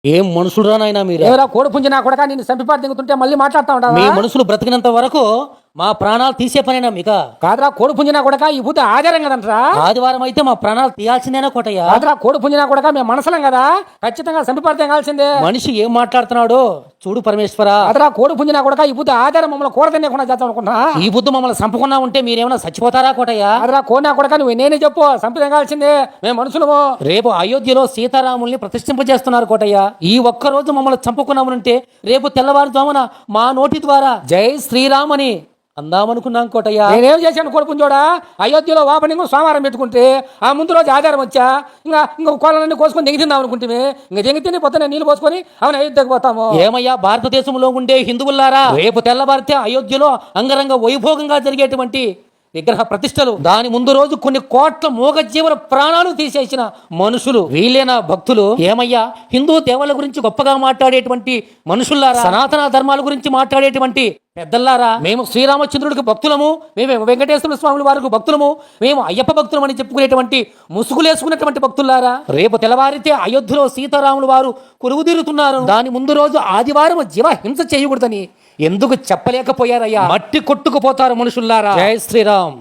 ఏం మనుషుడురా నాయనా మీరు? ఎవరా కోడి పుంజి నా కొడక నిన్ను చంపిపాటు దిగుతుంటే మళ్ళీ మాట్లాడుతా ఉంటావా? మీ మనుషులు బ్రతికినంత వరకు మా ప్రాణాలు తీసే పనేనా మీక? కాదురా కోడి పుంజి నా కొడక ఈ పూట ఆధారం కదంటరా. ఆదివారం అయితే మా ప్రాణాలు తీయాల్సిందేనా కోటయ్య? కాదురా కోడి పుంజి నా కొడక మేము మనసలం కదా, ఖచ్చితంగా చంపిపాటు తెగాల్సిందే. మనిషి ఏం మాట్లాడుతున్నాడు చూడు పరమేశ్వర. కాదురా కోడి పుంజి నా కొడక ఈ పూట ఆధారం మమ్మల్ని కూర తినకుండా చేద్దాం అనుకున్నా. ఈ బుద్ధు మమ్మల్ని చంపుకున్నా ఉంటే మీరేమైనా చచ్చిపోతారా కోటయ్య? కాదురా కోడి నా కొడక నువ్వు నేనే చెప్పు, చంపి తెగాల్సిందే, మేము మనుషులము. రేపు అయోధ్యలో సీతారాముల్ని ప్రతిష్ఠింపజేస్తున్నారు కోటయ్య. ఈ ఒక్క రోజు మమ్మల్ని చంపుకున్నామనంటే రేపు తెల్లవారుజామున మా నోటి ద్వారా జై శ్రీరామ్ అని అందామనుకున్నాం కోటయ్య. నేనేం చేశాను కోడి పుంజోడా? అయోధ్యలో ఓపెనింగ్ సోమవారం పెట్టుకుంటే ఆ ముందు రోజు ఆధారం వచ్చా ఇంకా కోళ్ళన్నీ కోసుకొని దిగుతుందాం అనుకుంటే ఇంకా దిగితే పొద్దున నీళ్ళు పోసుకొని అవును అయోధ్యకు పోతాము. ఏమయ్యా భారతదేశంలో ఉండే హిందువులారా, రేపు తెల్లవారితే అయోధ్యలో అంగరంగ వైభోగంగా జరిగేటువంటి విగ్రహ ప్రతిష్టలు, దాని ముందు రోజు కొన్ని కోట్ల మూగజీవుల ప్రాణాలు తీసేసిన మనుషులు వీళ్ళేనా భక్తులు? ఏమయ్యా హిందూ దేవుళ్ళ గురించి గొప్పగా మాట్లాడేటువంటి మనుషుల్లారా, సనాతన ధర్మాల గురించి మాట్లాడేటువంటి పెద్దల్లారా, మేము శ్రీరామచంద్రుడికి భక్తులము, మేము వెంకటేశ్వర స్వాముల వారికి భక్తులము, మేము అయ్యప్ప భక్తులం అని చెప్పుకునేటువంటి ముసుగులేసుకున్నటువంటి భక్తుల్లారా, రేపు తెల్లవారితే అయోధ్యలో సీతారాముల వారు కొలువుదీరుతున్నారు, దాని ముందు రోజు ఆదివారం జీవ హింస చేయకూడదని ఎందుకు చెప్పలేకపోయారయ్యా? మట్టి కొట్టుకుపోతారు మనుషుల్లారా. జై శ్రీరామ్.